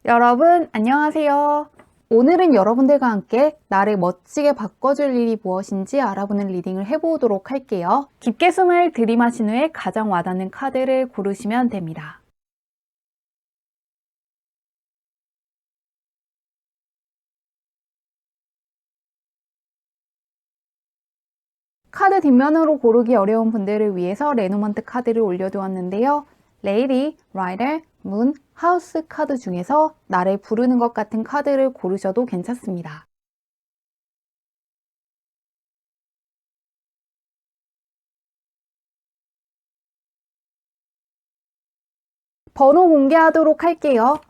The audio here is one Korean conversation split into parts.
여러분, 안녕하세요. 오늘은 여러분들과 함께 나를 멋지게 바꿔줄 일이 무엇인지 알아보는 리딩을 해보도록 할게요. 깊게 숨을 들이마신 후에 가장 와닿는 카드를 고르시면 됩니다. 카드 뒷면으로 고르기 어려운 분들을 위해서 레노먼트 카드를 올려두었는데요. 레이디, 라이더, 문, 하우스 카드 중에서 나를 부르는 것 같은 카드를 고르셔도 괜찮습니다. 번호 공개하도록 할게요.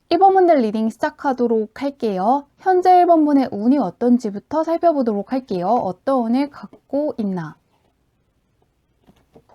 (1번) 분들 리딩 시작하도록 할게요. 현재 1번 분의 운이 어떤지부터 살펴보도록 할게요. 어떤 운을 갖고 있나?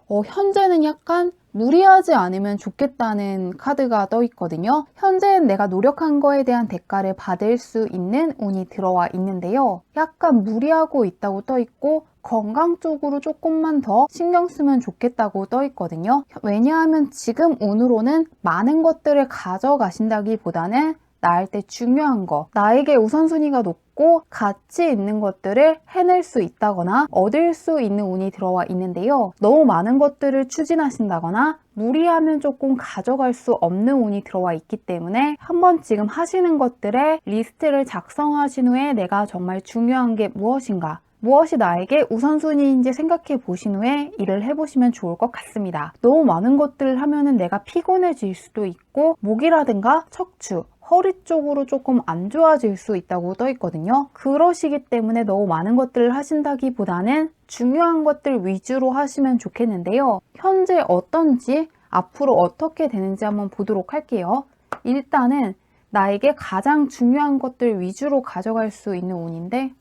현재는 약간 무리하지 않으면 좋겠다는 카드가 떠 있거든요. 현재는 내가 노력한 거에 대한 대가를 받을 수 있는 운이 들어와 있는데요. 약간 무리하고 있다고 떠 있고 건강 쪽으로 조금만 더 신경 쓰면 좋겠다고 떠 있거든요. 왜냐하면 지금 운으로는 많은 것들을 가져가신다기보다는 나한테 중요한 거, 나에게 우선순위가 높고 가치 있는 것들을 해낼 수 있다거나 얻을 수 있는 운이 들어와 있는데요. 너무 많은 것들을 추진하신다거나 무리하면 조금 가져갈 수 없는 운이 들어와 있기 때문에 한번 지금 하시는 것들의 리스트를 작성하신 후에 내가 정말 중요한 게 무엇인가, 무엇이 나에게 우선순위인지 생각해 보신 후에 일을 해보시면 좋을 것 같습니다. 너무 많은 것들을 하면은 내가 피곤해질 수도 있고 목이라든가 척추, 허리 쪽으로 조금 안 좋아질 수 있다고 떠 있거든요. 그러시기 때문에 너무 많은 것들을 하신다기보다는 중요한 것들 위주로 하시면 좋겠는데요. 현재 어떤지 앞으로 어떻게 되는지 한번 보도록 할게요. 일단은 나에게 가장 중요한 것들 위주로 가져갈 수 있는 운인데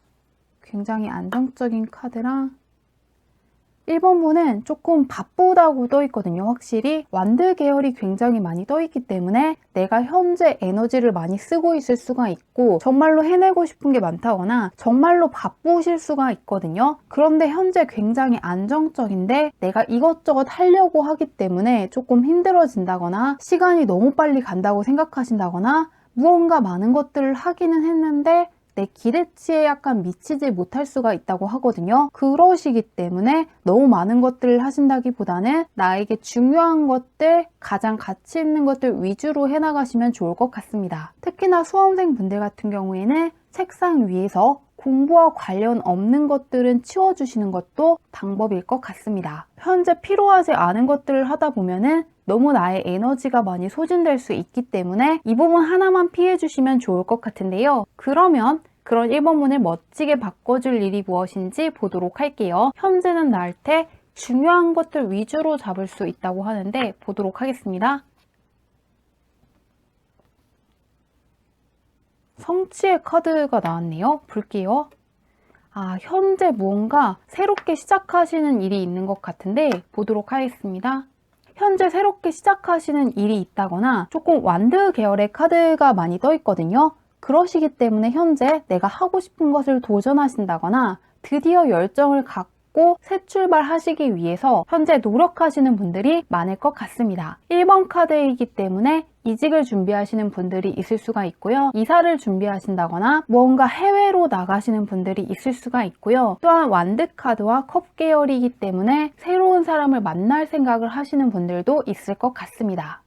굉장히 안정적인 카드랑 1번 분은 조금 바쁘다고 떠 있거든요. 확실히 완드 계열이 굉장히 많이 떠 있기 때문에 내가 현재 에너지를 많이 쓰고 있을 수가 있고 정말로 해내고 싶은 게 많다거나 정말로 바쁘실 수가 있거든요. 그런데 현재 굉장히 안정적인데 내가 이것저것 하려고 하기 때문에 조금 힘들어진다거나 시간이 너무 빨리 간다고 생각하신다거나 무언가 많은 것들을 하기는 했는데 내 기대치에 약간 미치지 못할 수가 있다고 하거든요. 그러시기 때문에 너무 많은 것들을 하신다기보다는 나에게 중요한 것들, 가장 가치 있는 것들 위주로 해나가시면 좋을 것 같습니다. 특히나 수험생 분들 같은 경우에는 책상 위에서 공부와 관련 없는 것들은 치워주시는 것도 방법일 것 같습니다. 현재 필요하지 않은 것들을 하다 보면은 너무 나의 에너지가 많이 소진될 수 있기 때문에 이 부분 하나만 피해주시면 좋을 것 같은데요. 그러면 그런 1번 문을 멋지게 바꿔줄 일이 무엇인지 보도록 할게요. 현재는 나한테 중요한 것들 위주로 잡을 수 있다고 하는데 보도록 하겠습니다. 성취의 카드가 나왔네요. 볼게요. 현재 무언가 새롭게 시작하시는 일이 있는 것 같은데 보도록 하겠습니다. 현재 새롭게 시작하시는 일이 있다거나 조금 완드 계열의 카드가 많이 떠 있거든요. 그러시기 때문에 현재 내가 하고 싶은 것을 도전하신다거나 드디어 열정을 갖고 새 출발하시기 위해서 현재 노력하시는 분들이 많을 것 같습니다. 1번 카드이기 때문에 이직을 준비하시는 분들이 있을 수가 있고요. 이사를 준비하신다거나 무언가 해외로 나가시는 분들이 있을 수가 있고요. 또한 완드 카드와 컵 계열이기 때문에 새로운 사람을 만날 생각을 하시는 분들도 있을 것 같습니다.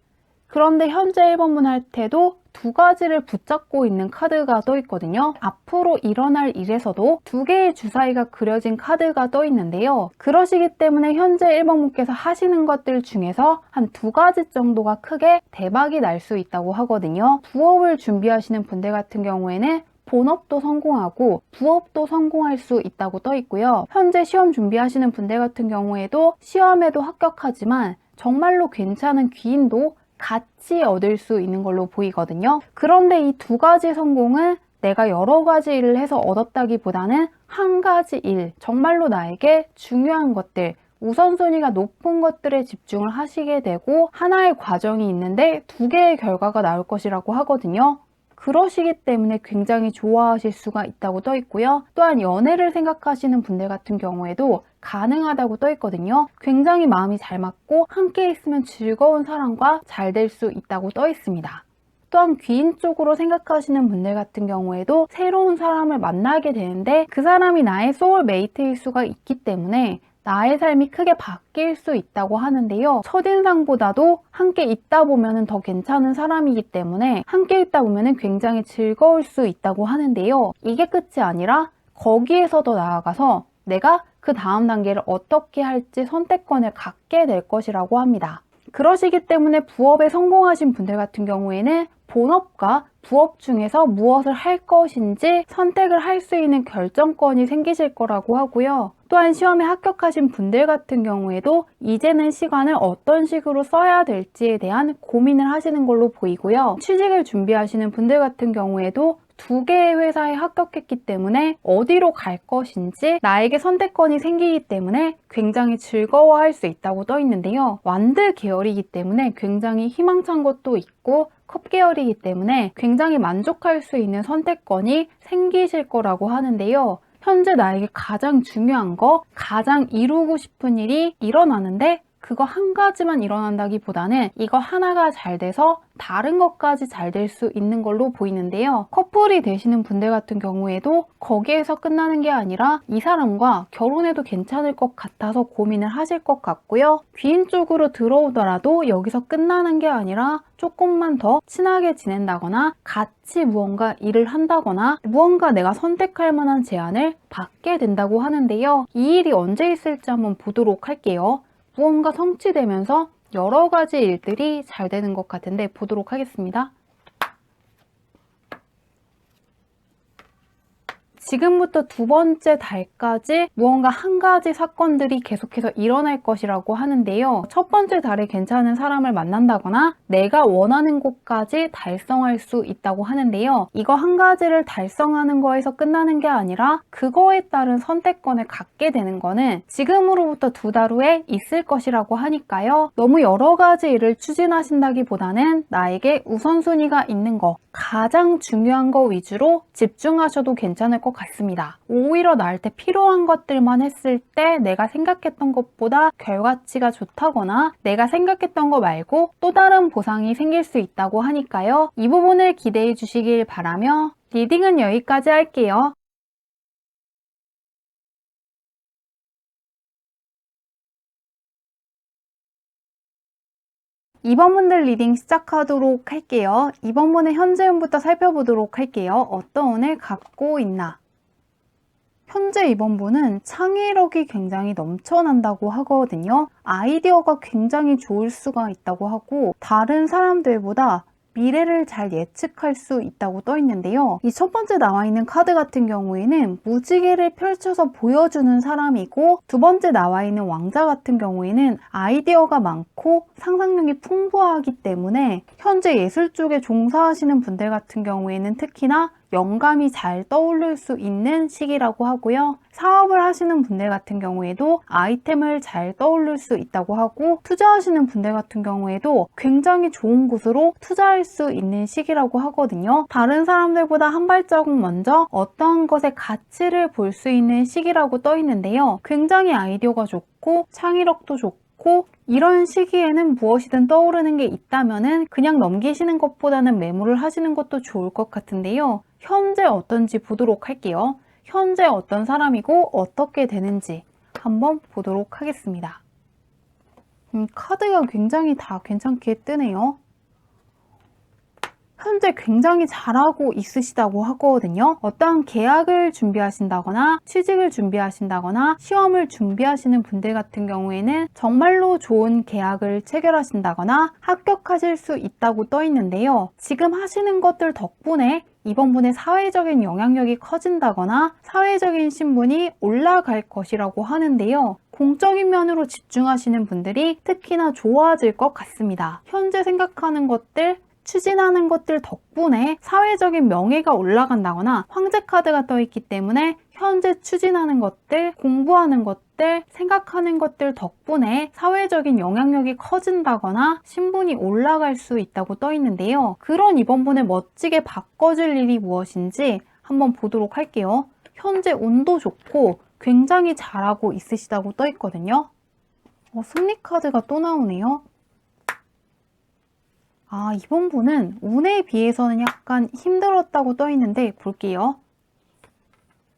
그런데 현재 1번 문 할 때도 두 가지를 붙잡고 있는 카드가 떠 있거든요. 앞으로 일어날 일에서도 두 개의 주사위가 그려진 카드가 떠 있는데요. 그러시기 때문에 현재 1번 분께서 하시는 것들 중에서 한 두 가지 정도가 크게 대박이 날 수 있다고 하거든요. 부업을 준비하시는 분들 같은 경우에는 본업도 성공하고 부업도 성공할 수 있다고 떠 있고요. 현재 시험 준비하시는 분들 같은 경우에도 시험에도 합격하지만 정말로 괜찮은 귀인도 같이 얻을 수 있는 걸로 보이거든요. 그런데 이 두 가지 성공은 내가 여러 가지 일을 해서 얻었다기보다는 한 가지 일, 정말로 나에게 중요한 것들, 우선순위가 높은 것들에 집중을 하시게 되고 하나의 과정이 있는데 두 개의 결과가 나올 것이라고 하거든요. 그러시기 때문에 굉장히 좋아하실 수가 있다고 떠 있고요. 또한 연애를 생각하시는 분들 같은 경우에도 가능하다고 떠 있거든요. 굉장히 마음이 잘 맞고 함께 있으면 즐거운 사람과 잘 될 수 있다고 떠 있습니다. 또한 귀인 쪽으로 생각하시는 분들 같은 경우에도 새로운 사람을 만나게 되는데 그 사람이 나의 소울메이트일 수가 있기 때문에 나의 삶이 크게 바뀔 수 있다고 하는데요. 첫인상보다도 함께 있다 보면 더 괜찮은 사람이기 때문에 함께 있다 보면 굉장히 즐거울 수 있다고 하는데요. 이게 끝이 아니라 거기에서 더 나아가서 내가 그 다음 단계를 어떻게 할지 선택권을 갖게 될 것이라고 합니다. 그러시기 때문에 부업에 성공하신 분들 같은 경우에는 본업과 부업 중에서 무엇을 할 것인지 선택을 할 수 있는 결정권이 생기실 거라고 하고요. 또한 시험에 합격하신 분들 같은 경우에도 이제는 시간을 어떤 식으로 써야 될지에 대한 고민을 하시는 걸로 보이고요. 취직을 준비하시는 분들 같은 경우에도 2개의 회사에 합격했기 때문에 어디로 갈 것인지 나에게 선택권이 생기기 때문에 굉장히 즐거워할 수 있다고 떠 있는데요. 완드 계열이기 때문에 굉장히 희망찬 것도 있고 컵 계열이기 때문에 굉장히 만족할 수 있는 선택권이 생기실 거라고 하는데요. 현재 나에게 가장 중요한 거, 가장 이루고 싶은 일이 일어나는데 그거 한 가지만 일어난다기보다는 이거 하나가 잘 돼서 다른 것까지 잘 될 수 있는 걸로 보이는데요. 커플이 되시는 분들 같은 경우에도 거기에서 끝나는 게 아니라 이 사람과 결혼해도 괜찮을 것 같아서 고민을 하실 것 같고요. 귀인 쪽으로 들어오더라도 여기서 끝나는 게 아니라 조금만 더 친하게 지낸다거나 같이 무언가 일을 한다거나 무언가 내가 선택할 만한 제안을 받게 된다고 하는데요. 이 일이 언제 있을지 한번 보도록 할게요. 무언가 성취되면서 여러 가지 일들이 잘 되는 것 같은데 보도록 하겠습니다. 지금부터 2번째 달까지 무언가 한 가지 사건들이 계속해서 일어날 것이라고 하는데요. 첫 번째 달에 괜찮은 사람을 만난다거나 내가 원하는 곳까지 달성할 수 있다고 하는데요. 이거 한 가지를 달성하는 거에서 끝나는 게 아니라 그거에 따른 선택권을 갖게 되는 거는 지금으로부터 2달 후에 있을 것이라고 하니까요. 너무 여러 가지 일을 추진하신다기보다는 나에게 우선순위가 있는 거, 가장 중요한 거 위주로 집중하셔도 괜찮을 것 같습니다. 오히려 나한테 필요한 것들만 했을 때 내가 생각했던 것보다 결과치가 좋다거나 내가 생각했던 거 말고 또 다른 보상이 생길 수 있다고 하니까요. 이 부분을 기대해 주시길 바라며 리딩은 여기까지 할게요. 이번 분들 리딩 시작하도록 할게요. 이번 분의 현재 운부터 살펴보도록 할게요. 어떤 운을 갖고 있나? 현재 이번 분은 창의력이 굉장히 넘쳐난다고 하거든요. 아이디어가 굉장히 좋을 수가 있다고 하고 다른 사람들보다 미래를 잘 예측할 수 있다고 떠 있는데요. 이 첫 번째 나와 있는 카드 같은 경우에는 무지개를 펼쳐서 보여주는 사람이고 두 번째 나와 있는 왕자 같은 경우에는 아이디어가 많고 상상력이 풍부하기 때문에 현재 예술 쪽에 종사하시는 분들 같은 경우에는 특히나 영감이 잘 떠오를 수 있는 시기라고 하고요. 사업을 하시는 분들 같은 경우에도 아이템을 잘 떠오를 수 있다고 하고 투자하시는 분들 같은 경우에도 굉장히 좋은 곳으로 투자할 수 있는 시기라고 하거든요. 다른 사람들보다 한 발자국 먼저 어떠한 것의 가치를 볼 수 있는 시기라고 떠 있는데요. 굉장히 아이디어가 좋고 창의력도 좋고 이런 시기에는 무엇이든 떠오르는 게 있다면은 그냥 넘기시는 것보다는 메모를 하시는 것도 좋을 것 같은데요. 현재 어떤지 보도록 할게요. 현재 어떤 사람이고 어떻게 되는지 한번 보도록 하겠습니다. 카드가 굉장히 다 괜찮게 뜨네요. 현재 굉장히 잘하고 있으시다고 하거든요. 어떠한 계약을 준비하신다거나 취직을 준비하신다거나 시험을 준비하시는 분들 같은 경우에는 정말로 좋은 계약을 체결하신다거나 합격하실 수 있다고 떠 있는데요. 지금 하시는 것들 덕분에 이번 분의 사회적인 영향력이 커진다거나 사회적인 신분이 올라갈 것이라고 하는데요. 공적인 면으로 집중하시는 분들이 특히나 좋아질 것 같습니다. 현재 생각하는 것들, 추진하는 것들 덕분에 사회적인 명예가 올라간다거나 황제 카드가 떠 있기 때문에 현재 추진하는 것들, 공부하는 것들, 생각하는 것들 덕분에 사회적인 영향력이 커진다거나 신분이 올라갈 수 있다고 떠 있는데요. 그런 이번분을 멋지게 바꿔줄 일이 무엇인지 한번 보도록 할게요. 현재 운도 좋고 굉장히 잘하고 있으시다고 떠 있거든요. 승리 카드가 또 나오네요. 이번 분은 운에 비해서는 약간 힘들었다고 떠 있는데 볼게요.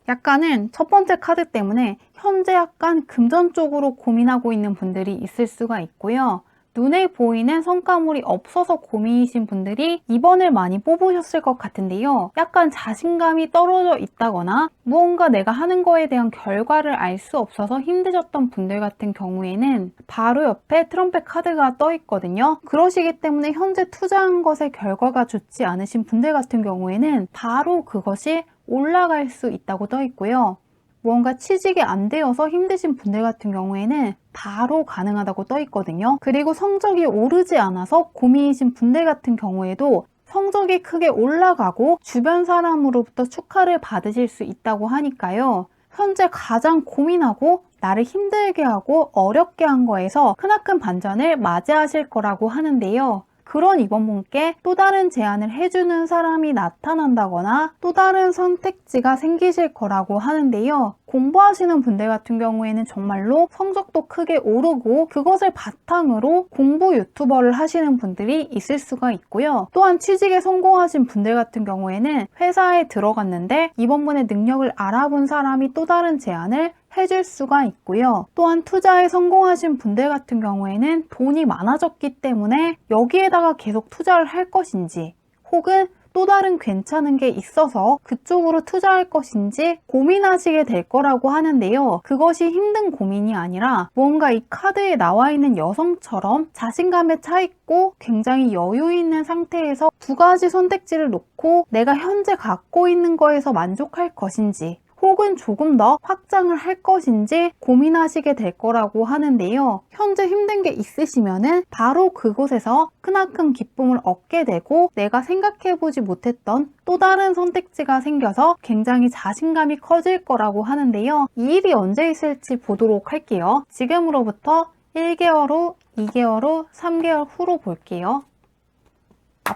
약간은 첫 번째 카드 때문에 현재 약간 금전적으로 고민하고 있는 분들이 있을 수가 있고요. 눈에 보이는 성과물이 없어서 고민이신 분들이 2번을 많이 뽑으셨을 것 같은데요. 약간 자신감이 떨어져 있다거나 무언가 내가 하는 거에 대한 결과를 알 수 없어서 힘드셨던 분들 같은 경우에는 바로 옆에 트럼펫 카드가 떠 있거든요. 그러시기 때문에 현재 투자한 것의 결과가 좋지 않으신 분들 같은 경우에는 바로 그것이 올라갈 수 있다고 떠 있고요. 무언가 취직이 안 되어서 힘드신 분들 같은 경우에는 바로 가능하다고 떠 있거든요. 그리고 성적이 오르지 않아서 고민이신 분들 같은 경우에도 성적이 크게 올라가고 주변 사람으로부터 축하를 받으실 수 있다고 하니까요. 현재 가장 고민하고 나를 힘들게 하고 어렵게 한 거에서 크나큰 반전을 맞이하실 거라고 하는데요. 그런 이번 분께 또 다른 제안을 해주는 사람이 나타난다거나 또 다른 선택지가 생기실 거라고 하는데요. 공부하시는 분들 같은 경우에는 정말로 성적도 크게 오르고 그것을 바탕으로 공부 유튜버를 하시는 분들이 있을 수가 있고요. 또한 취직에 성공하신 분들 같은 경우에는 회사에 들어갔는데 이번 분의 능력을 알아본 사람이 또 다른 제안을 해줄 수가 있고요. 또한 투자에 성공하신 분들 같은 경우에는 돈이 많아졌기 때문에 여기에다가 계속 투자를 할 것인지 혹은 또 다른 괜찮은 게 있어서 그쪽으로 투자할 것인지 고민하시게 될 거라고 하는데요. 그것이 힘든 고민이 아니라 뭔가 이 카드에 나와 있는 여성처럼 자신감에 차 있고 굉장히 여유 있는 상태에서 두 가지 선택지를 놓고 내가 현재 갖고 있는 거에서 만족할 것인지 혹은 조금 더 확장을 할 것인지 고민하시게 될 거라고 하는데요. 현재 힘든 게 있으시면은 바로 그곳에서 크나큰 기쁨을 얻게 되고 내가 생각해보지 못했던 또 다른 선택지가 생겨서 굉장히 자신감이 커질 거라고 하는데요. 이 일이 언제 있을지 보도록 할게요. 지금으로부터 1개월 후, 2개월 후, 3개월 후로 볼게요.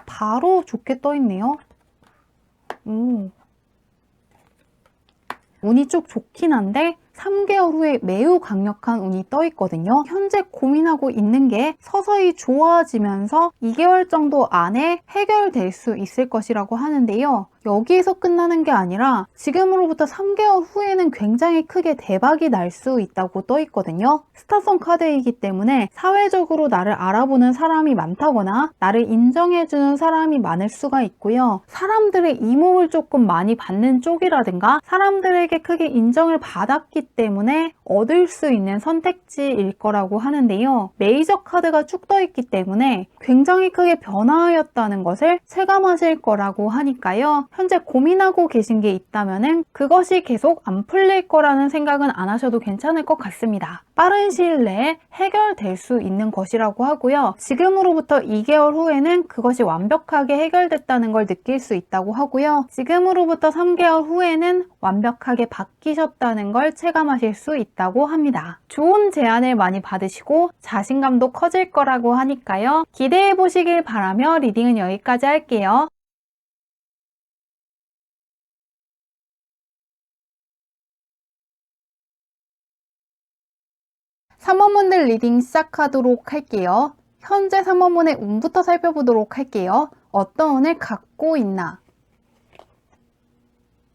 바로 좋게 떠 있네요. 운이 쭉 좋긴 한데 3개월 후에 매우 강력한 운이 떠 있거든요. 현재 고민하고 있는 게 서서히 좋아지면서 2개월 정도 안에 해결될 수 있을 것이라고 하는데요. 여기에서 끝나는 게 아니라 지금으로부터 3개월 후에는 굉장히 크게 대박이 날 수 있다고 떠 있거든요. 스타성 카드이기 때문에 사회적으로 나를 알아보는 사람이 많다거나 나를 인정해주는 사람이 많을 수가 있고요. 사람들의 이목을 조금 많이 받는 쪽이라든가 사람들에게 크게 인정을 받았기 때문에 얻을 수 있는 선택지일 거라고 하는데요. 메이저 카드가 쭉 떠 있기 때문에 굉장히 크게 변화하였다는 것을 체감하실 거라고 하니까요. 현재 고민하고 계신 게 있다면은 그것이 계속 안 풀릴 거라는 생각은 안 하셔도 괜찮을 것 같습니다. 빠른 시일 내에 해결될 수 있는 것이라고 하고요. 지금으로부터 2개월 후에는 그것이 완벽하게 해결됐다는 걸 느낄 수 있다고 하고요. 지금으로부터 3개월 후에는 완벽하게 바뀌셨다는 걸 체감하실 수 있다고 합니다. 좋은 제안을 많이 받으시고 자신감도 커질 거라고 하니까요. 기대해 보시길 바라며 리딩은 여기까지 할게요. 3번분들 리딩 시작하도록 할게요. 현재 3번분의 운부터 살펴보도록 할게요. 어떤 운을 갖고 있나?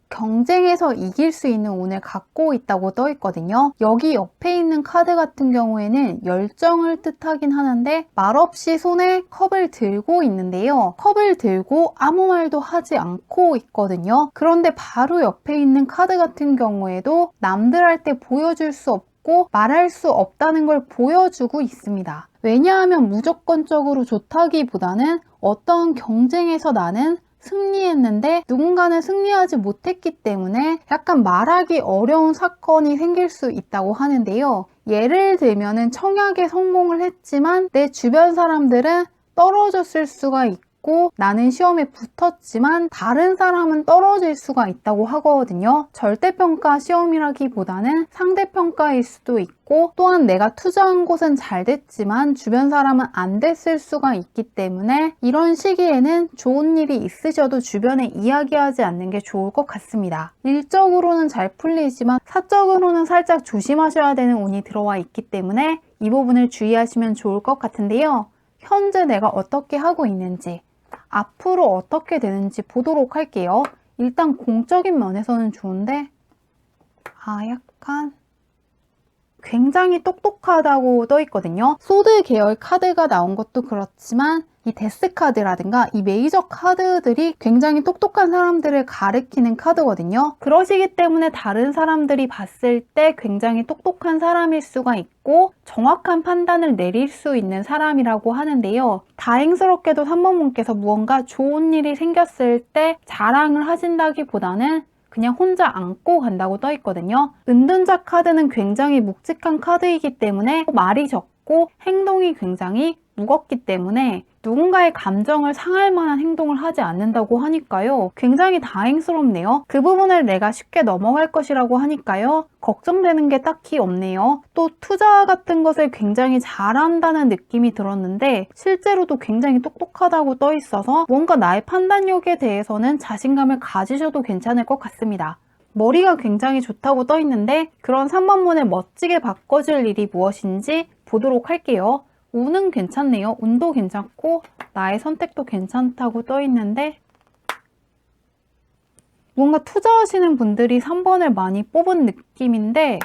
경쟁에서 이길 수 있는 운을 갖고 있다고 떠 있거든요. 여기 옆에 있는 카드 같은 경우에는 열정을 뜻하긴 하는데 말없이 손에 컵을 들고 있는데요. 컵을 들고 아무 말도 하지 않고 있거든요. 그런데 바로 옆에 있는 카드 같은 경우에도 남들한테 보여줄 수 없고 말할 수 없다는 걸 보여주고 있습니다. 왜냐하면 무조건적으로 좋다기보다는 어떤 경쟁에서 나는 승리했는데 누군가는 승리하지 못했기 때문에 약간 말하기 어려운 사건이 생길 수 있다고 하는데요. 예를 들면은 청약에 성공을 했지만 내 주변 사람들은 떨어졌을 수가 있고 있고 나는 시험에 붙었지만 다른 사람은 떨어질 수가 있다고 하거든요. 절대평가 시험이라기보다는 상대평가일 수도 있고 또한 내가 투자한 곳은 잘 됐지만 주변 사람은 안 됐을 수가 있기 때문에 이런 시기에는 좋은 일이 있으셔도 주변에 이야기하지 않는 게 좋을 것 같습니다. 일적으로는 잘 풀리지만 사적으로는 살짝 조심하셔야 되는 운이 들어와 있기 때문에 이 부분을 주의하시면 좋을 것 같은데요. 현재 내가 어떻게 하고 있는지, 앞으로 어떻게 되는지 보도록 할게요. 일단 공적인 면에서는 좋은데 약간 굉장히 똑똑하다고 떠 있거든요. 소드 계열 카드가 나온 것도 그렇지만 이 데스 카드라든가 이 메이저 카드들이 굉장히 똑똑한 사람들을 가리키는 카드거든요. 그러시기 때문에 다른 사람들이 봤을 때 굉장히 똑똑한 사람일 수가 있고 정확한 판단을 내릴 수 있는 사람이라고 하는데요. 다행스럽게도 3번분께서 무언가 좋은 일이 생겼을 때 자랑을 하신다기보다는 그냥 혼자 안고 간다고 떠 있거든요. 은둔자 카드는 굉장히 묵직한 카드이기 때문에 말이 적고 행동이 굉장히 무겁기 때문에 누군가의 감정을 상할 만한 행동을 하지 않는다고 하니까요. 굉장히 다행스럽네요. 그 부분을 내가 쉽게 넘어갈 것이라고 하니까요. 걱정되는 게 딱히 없네요. 또 투자 같은 것을 굉장히 잘한다는 느낌이 들었는데 실제로도 굉장히 똑똑하다고 떠 있어서 뭔가 나의 판단력에 대해서는 자신감을 가지셔도 괜찮을 것 같습니다. 머리가 굉장히 좋다고 떠 있는데 그런 3번문을 멋지게 바꿔줄 일이 무엇인지 보도록 할게요. 운은 괜찮네요. 운도 괜찮고 나의 선택도 괜찮다고 떠 있는데 뭔가 투자하시는 분들이 3번을 많이 뽑은 느낌인데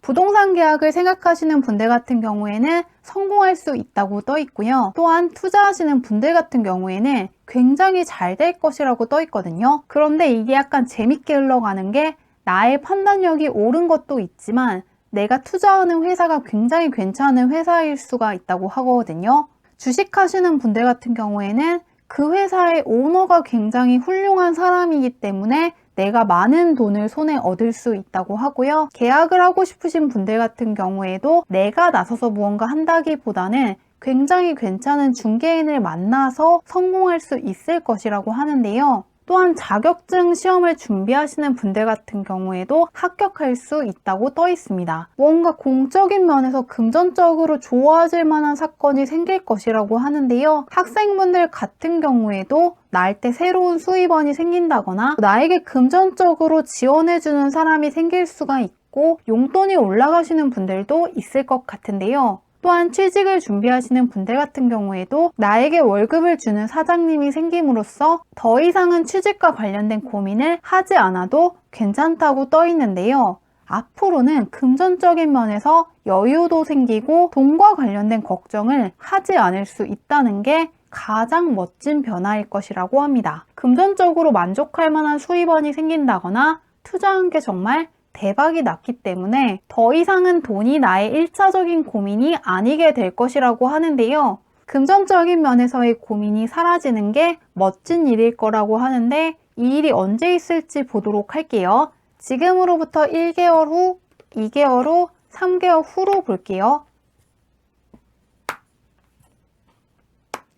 부동산 계약을 생각하시는 분들 같은 경우에는 성공할 수 있다고 떠 있고요. 또한 투자하시는 분들 같은 경우에는 굉장히 잘 될 것이라고 떠 있거든요. 그런데 이게 약간 재밌게 흘러가는 게 나의 판단력이 옳은 것도 있지만 내가 투자하는 회사가 굉장히 괜찮은 회사일 수가 있다고 하거든요. 주식하시는 분들 같은 경우에는 그 회사의 오너가 굉장히 훌륭한 사람이기 때문에 내가 많은 돈을 손에 얻을 수 있다고 하고요. 계약을 하고 싶으신 분들 같은 경우에도 내가 나서서 무언가 한다기보다는 굉장히 괜찮은 중개인을 만나서 성공할 수 있을 것이라고 하는데요. 또한 자격증 시험을 준비하시는 분들 같은 경우에도 합격할 수 있다고 떠 있습니다. 뭔가 공적인 면에서 금전적으로 좋아질 만한 사건이 생길 것이라고 하는데요. 학생분들 같은 경우에도 날 때 새로운 수입원이 생긴다거나 나에게 금전적으로 지원해주는 사람이 생길 수가 있고 용돈이 올라가시는 분들도 있을 것 같은데요. 또한 취직을 준비하시는 분들 같은 경우에도 나에게 월급을 주는 사장님이 생김으로써 더 이상은 취직과 관련된 고민을 하지 않아도 괜찮다고 떠 있는데요. 앞으로는 금전적인 면에서 여유도 생기고 돈과 관련된 걱정을 하지 않을 수 있다는 게 가장 멋진 변화일 것이라고 합니다. 금전적으로 만족할 만한 수입원이 생긴다거나 투자한 게 정말 대박이 났기 때문에 더 이상은 돈이 나의 1차적인 고민이 아니게 될 것이라고 하는데요. 금전적인 면에서의 고민이 사라지는 게 멋진 일일 거라고 하는데 이 일이 언제 있을지 보도록 할게요. 지금으로부터 1개월 후, 2개월 후, 3개월 후로 볼게요.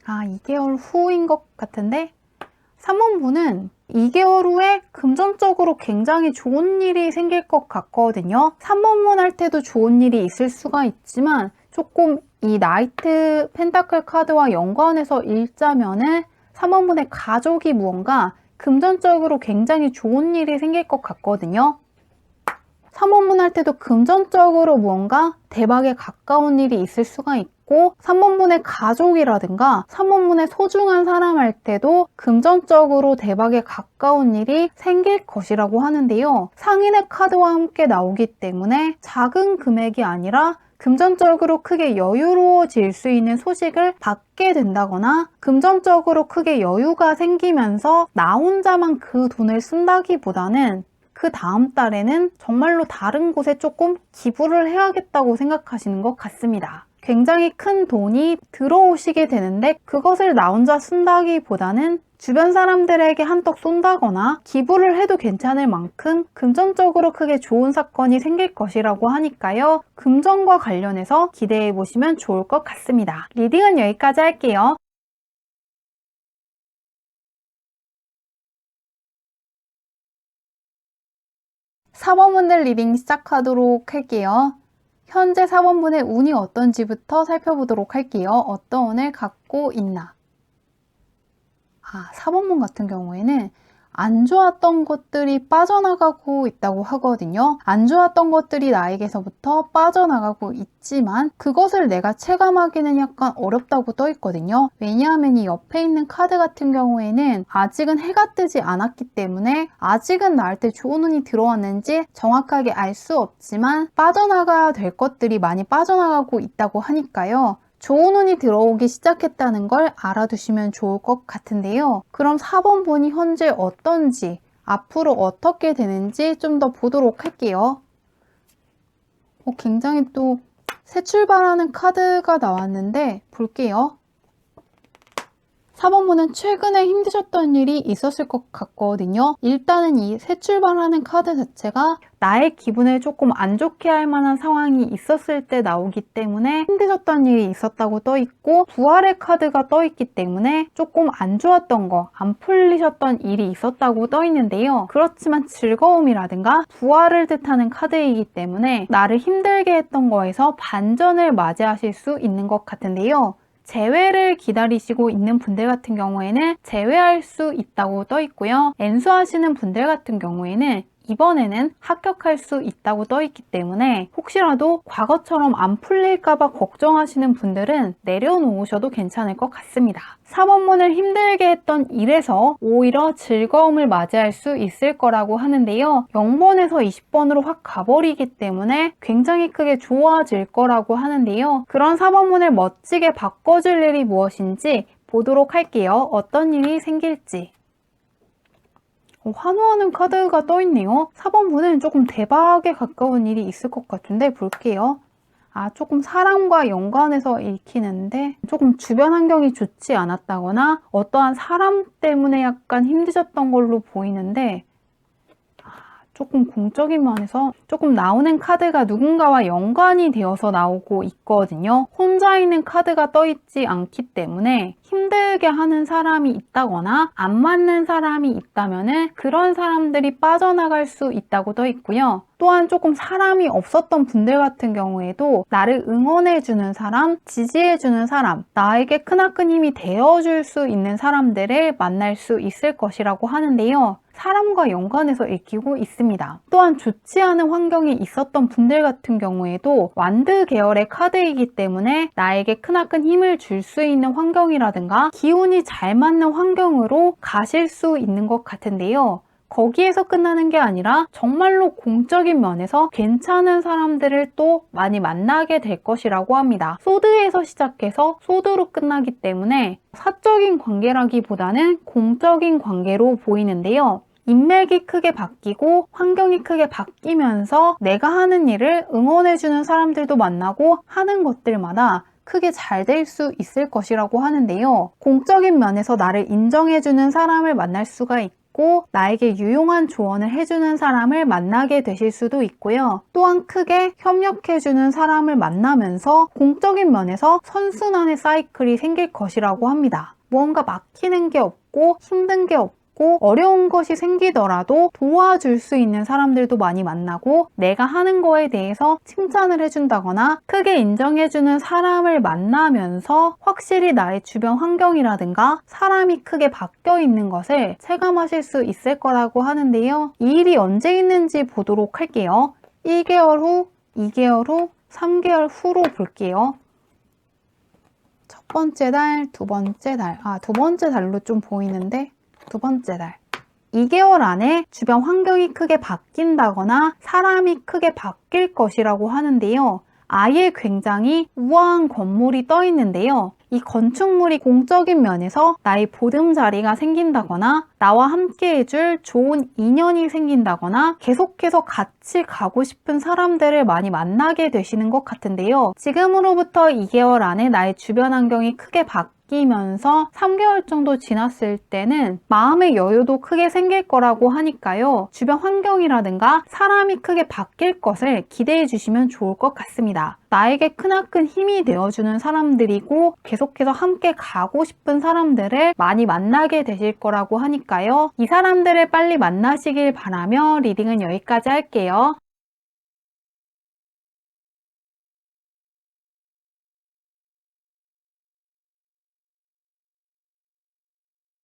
2개월 후인 것 같은데 3번분은 2개월 후에 금전적으로 굉장히 좋은 일이 생길 것 같거든요. 3번문 할 때도 좋은 일이 있을 수가 있지만 조금 이 나이트 펜타클 카드와 연관해서 읽자면은 3번분의 가족이 무언가 금전적으로 굉장히 좋은 일이 생길 것 같거든요. 3번분 할 때도 금전적으로 무언가 대박에 가까운 일이 있을 수가 있고 3번분의 가족이라든가 3번분의 소중한 사람 할 때도 금전적으로 대박에 가까운 일이 생길 것이라고 하는데요. 상인의 카드와 함께 나오기 때문에 작은 금액이 아니라 금전적으로 크게 여유로워질 수 있는 소식을 받게 된다거나 금전적으로 크게 여유가 생기면서 나 혼자만 그 돈을 쓴다기보다는 그 다음 달에는 정말로 다른 곳에 조금 기부를 해야겠다고 생각하시는 것 같습니다. 굉장히 큰 돈이 들어오시게 되는데 그것을 나 혼자 쓴다기보다는 주변 사람들에게 한턱 쏜다거나 기부를 해도 괜찮을 만큼 금전적으로 크게 좋은 사건이 생길 것이라고 하니까요. 금전과 관련해서 기대해 보시면 좋을 것 같습니다. 리딩은 여기까지 할게요. 4번분들 리딩 시작하도록 할게요. 현재 4번분의 운이 어떤지부터 살펴보도록 할게요. 어떤 운을 갖고 있나. 4번분 같은 경우에는 안 좋았던 것들이 빠져나가고 있다고 하거든요. 안 좋았던 것들이 나에게서부터 빠져나가고 있지만 그것을 내가 체감하기는 약간 어렵다고 떠 있거든요. 왜냐하면 이 옆에 있는 카드 같은 경우에는 아직은 해가 뜨지 않았기 때문에 아직은 나한테 좋은 운이 들어왔는지 정확하게 알 수 없지만 빠져나가야 될 것들이 많이 빠져나가고 있다고 하니까요. 좋은 운이 들어오기 시작했다는 걸 알아두시면 좋을 것 같은데요. 그럼 4번 분이 현재 어떤지, 앞으로 어떻게 되는지 좀 더 보도록 할게요. 굉장히 또 새 출발하는 카드가 나왔는데 볼게요. 4번 분은 최근에 힘드셨던 일이 있었을 것 같거든요. 일단은 이 새 출발하는 카드 자체가 나의 기분을 조금 안 좋게 할 만한 상황이 있었을 때 나오기 때문에 힘드셨던 일이 있었다고 떠 있고 부활의 카드가 떠 있기 때문에 조금 안 좋았던 거, 안 풀리셨던 일이 있었다고 떠 있는데요. 그렇지만 즐거움이라든가 부활을 뜻하는 카드이기 때문에 나를 힘들게 했던 거에서 반전을 맞이하실 수 있는 것 같은데요. 재회를 기다리시고 있는 분들 같은 경우에는 재회할 수 있다고 떠 있고요. 엔수하시는 분들 같은 경우에는 이번에는 합격할 수 있다고 떠 있기 때문에 혹시라도 과거처럼 안 풀릴까봐 걱정하시는 분들은 내려놓으셔도 괜찮을 것 같습니다. 4번문을 힘들게 했던 일에서 오히려 즐거움을 맞이할 수 있을 거라고 하는데요. 0번에서 20번으로 확 가버리기 때문에 굉장히 크게 좋아질 거라고 하는데요. 그런 4번문을 멋지게 바꿔줄 일이 무엇인지 보도록 할게요. 어떤 일이 생길지. 환호하는 카드가 떠있네요. 4번분은 조금 대박에 가까운 일이 있을 것 같은데 볼게요. 조금 사람과 연관해서 읽히는데 조금 주변 환경이 좋지 않았다거나 어떠한 사람 때문에 약간 힘드셨던 걸로 보이는데 조금 공적인 면에서 조금 나오는 카드가 누군가와 연관이 되어서 나오고 있거든요. 혼자 있는 카드가 떠있지 않기 때문에 힘들게 하는 사람이 있다거나 안 맞는 사람이 있다면 그런 사람들이 빠져나갈 수 있다고 떠 있고요. 또한 조금 사람이 없었던 분들 같은 경우에도 나를 응원해주는 사람, 지지해주는 사람, 나에게 크나큰 힘이 되어줄 수 있는 사람들을 만날 수 있을 것이라고 하는데요. 사람과 연관해서 읽히고 있습니다. 또한 좋지 않은 환경에 있었던 분들 같은 경우에도 완드 계열의 카드이기 때문에 나에게 크나큰 힘을 줄 수 있는 환경이라든가 기운이 잘 맞는 환경으로 가실 수 있는 것 같은데요. 거기에서 끝나는 게 아니라 정말로 공적인 면에서 괜찮은 사람들을 또 많이 만나게 될 것이라고 합니다. 소드에서 시작해서 소드로 끝나기 때문에 사적인 관계라기보다는 공적인 관계로 보이는데요. 인맥이 크게 바뀌고 환경이 크게 바뀌면서 내가 하는 일을 응원해주는 사람들도 만나고 하는 것들마다 크게 잘 될 수 있을 것이라고 하는데요. 공적인 면에서 나를 인정해주는 사람을 만날 수가 있고 나에게 유용한 조언을 해주는 사람을 만나게 되실 수도 있고요. 또한 크게 협력해주는 사람을 만나면서 공적인 면에서 선순환의 사이클이 생길 것이라고 합니다. 무언가 막히는 게 없고 힘든 게 없고 어려운 것이 생기더라도 도와줄 수 있는 사람들도 많이 만나고 내가 하는 거에 대해서 칭찬을 해준다거나 크게 인정해주는 사람을 만나면서 확실히 나의 주변 환경이라든가 사람이 크게 바뀌어 있는 것을 체감하실 수 있을 거라고 하는데요. 이 일이 언제 있는지 보도록 할게요. 1개월 후, 2개월 후, 3개월 후로 볼게요. 첫 번째 달, 두 번째 달. 두 번째 달로 좀 보이는데 두 번째 달. 2개월 안에 주변 환경이 크게 바뀐다거나 사람이 크게 바뀔 것이라고 하는데요. 아예 굉장히 우아한 건물이 떠 있는데요. 이 건축물이 공적인 면에서 나의 보금자리가 생긴다거나 나와 함께 해줄 좋은 인연이 생긴다거나 계속해서 같이 가고 싶은 사람들을 많이 만나게 되시는 것 같은데요. 지금으로부터 2개월 안에 나의 주변 환경이 크게 바뀌 바뀌면서 3개월 정도 지났을 때는 마음의 여유도 크게 생길 거라고 하니까요. 주변 환경이라든가 사람이 크게 바뀔 것을 기대해 주시면 좋을 것 같습니다. 나에게 크나큰 힘이 되어주는 사람들이고 계속해서 함께 가고 싶은 사람들을 많이 만나게 되실 거라고 하니까요. 이 사람들을 빨리 만나시길 바라며 리딩은 여기까지 할게요.